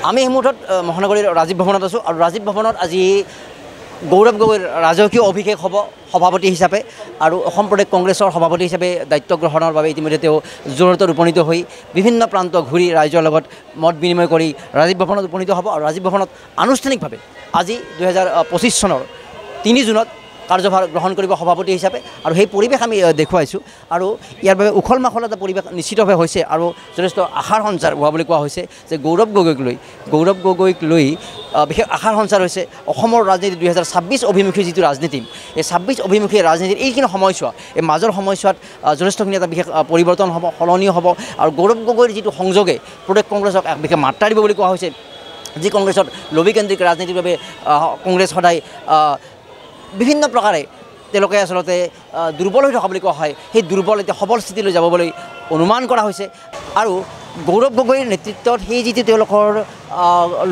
আমি এই মুহূৰ্তত মহানগৰীৰ ৰাজীৱ ভৱনত আছোঁ আৰু ৰাজীৱ ভৱনত আজি গৌৰৱ গগৈৰ ৰাজকীয় অভিষেক হ'ব সভাপতি হিচাপে আৰু অসম প্ৰদেশ কংগ্ৰেছৰ সভাপতি হিচাপে দায়িত্ব গ্ৰহণৰ বাবে ইতিমধ্যে তেওঁ যোৰহাটত উপনীত হৈ বিভিন্ন প্ৰান্ত ঘূৰি ৰাইজৰ লগত মত বিনিময় কৰি ৰাজীৱ ভৱনত উপনীত হ'ব আৰু ৰাজীৱ ভৱনত আনুষ্ঠানিকভাৱে আজি 2025 চনৰ 3 জুনত কাৰ্যভাৰ গ্ৰহণ কৰিব সভাপতি হিচাপে আৰু সেই পৰিৱেশ আমি দেখুৱাইছোঁ আৰু ইয়াৰ বাবে উখল মাখল এটা পৰিৱেশ নিশ্চিতভাৱে হৈছে আৰু যথেষ্ট আশাৰ সঞ্চাৰ হোৱা বুলি কোৱা হৈছে যে গৌৰৱ গগৈক লৈ বিশেষ আশাৰ সঞ্চাৰ হৈছে অসমৰ ৰাজনীতি 2026 অভিমুখী যিটো ৰাজনীতি এই 26 অভিমুখী ৰাজনীতিৰ এইখিনি সময়ছোৱা এই মাজৰ সময়ছোৱাত যথেষ্টখিনি এটা বিশেষ পৰিৱৰ্তন হ'ব সলনি হ'ব আৰু গৌৰৱ গগৈৰ যিটো সংযোগে প্ৰদেশ কংগ্ৰেছক এক বিশেষ মাত্ৰা দিব বুলি কোৱা হৈছে যি কংগ্ৰেছত লবিকেন্দ্ৰিক ৰাজনীতিৰ বাবে কংগ্ৰেছ সদায় বিভিন্ন প্ৰকাৰে তেওঁলোকে আচলতে দুৰ্বল হৈ থকা বুলি কোৱা হয় সেই দুৰ্বল এতিয়া সবল স্থিতিলৈ যাব বুলি অনুমান কৰা হৈছে আৰু গৌৰৱ গগৈৰ নেতৃত্বত সেই যিটো তেওঁলোকৰ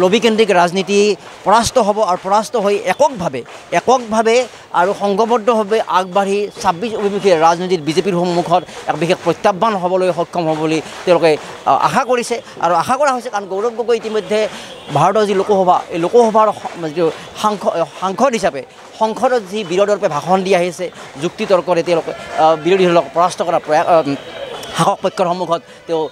লবিকেন্দ্ৰিক ৰাজনীতি পৰাস্ত হ'ব আৰু পৰাস্ত হৈ এককভাৱে আৰু সংঘবদ্ধভাৱে আগবাঢ়ি 26 অভিমুখী ৰাজনীতিত বিজেপিৰ সন্মুখত এক বিশেষ প্ৰত্যাহ্বান হ'বলৈ সক্ষম হ'ব বুলি তেওঁলোকে আশা কৰিছে আৰু আশা কৰা হৈছে কাৰণ গৌৰৱ গগৈ ইতিমধ্যে ভাৰতৰ যি লোকসভা এই লোকসভাৰ যিটো সাংসদ হিচাপে সংসদত যি বিৰোধীৰূপে ভাষণ দি আহিছে যুক্তি তৰ্কৰে তেওঁলোকে বিৰোধীসকলক পৰাস্ত কৰা শাসক পক্ষৰ সন্মুখত তেওঁ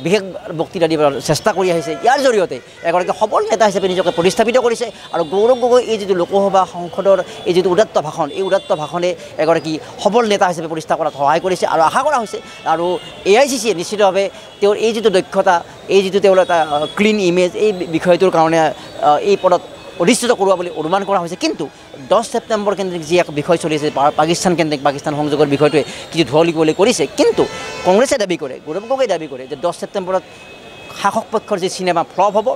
বিশেষ বক্তৃতা দিবলৈ চেষ্টা কৰি আহিছে ইয়াৰ জৰিয়তে এগৰাকী সবল নেতা হিচাপে নিজকে প্ৰতিস্থাপিত কৰিছে আৰু গৌৰৱ গগৈ এই যিটো লোকসভা সংসদৰ এই যিটো উদাত্ত ভাষণ এই উদাত্ত ভাষণে এগৰাকী সবল নেতা হিচাপে প্ৰতিষ্ঠা কৰাত সহায় কৰিছে আৰু আশা কৰা হৈছে আৰু AICCয়ে নিশ্চিতভাৱে তেওঁৰ এই যিটো দক্ষতা এই যিটো তেওঁৰ এটা ক্লিন ইমেজ এই বিষয়টোৰ কাৰণে এই পদত অধিষ্ঠিত কৰোৱা বুলি অনুমান কৰা হৈছে কিন্তু 10 ছেপ্টেম্বৰ কেন্দ্ৰিক যি এক বিষয় চলি আছে পাকিস্তান সংযোগৰ বিষয়টোৱে কিছু ধুৱলিবলৈ কৰিছে কিন্তু কংগ্ৰেছে দাবী কৰে গৌৰৱ গগৈয়ে দাবী কৰে যে 10 ছেপ্টেম্বৰত শাসক পক্ষৰ যি চিনেমা ফ্লপ হ'ব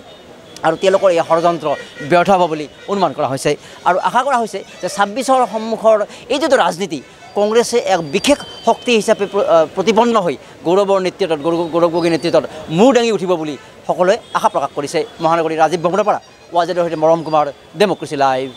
আৰু তেওঁলোকৰ এই ষড়যন্ত্ৰ ব্যৰ্থ হ'ব বুলি অনুমান কৰা হৈছে আৰু আশা কৰা হৈছে যে 26ৰ সন্মুখৰ এই যিটো ৰাজনীতি কংগ্ৰেছে এক বিশেষ শক্তি হিচাপে প্ৰতিপন্ন হৈ গৌৰৱ গগৈৰ নেতৃত্বত মূৰ দাঙি উঠিব বুলি সকলোৱে আশা প্ৰকাশ কৰিছে মহানগৰীৰ ৰাজীৱ ভৱনৰ পৰা ৱাজেদৰ সৈতে মৰম কুমাৰ ডেমক্ৰেচি লাইভ।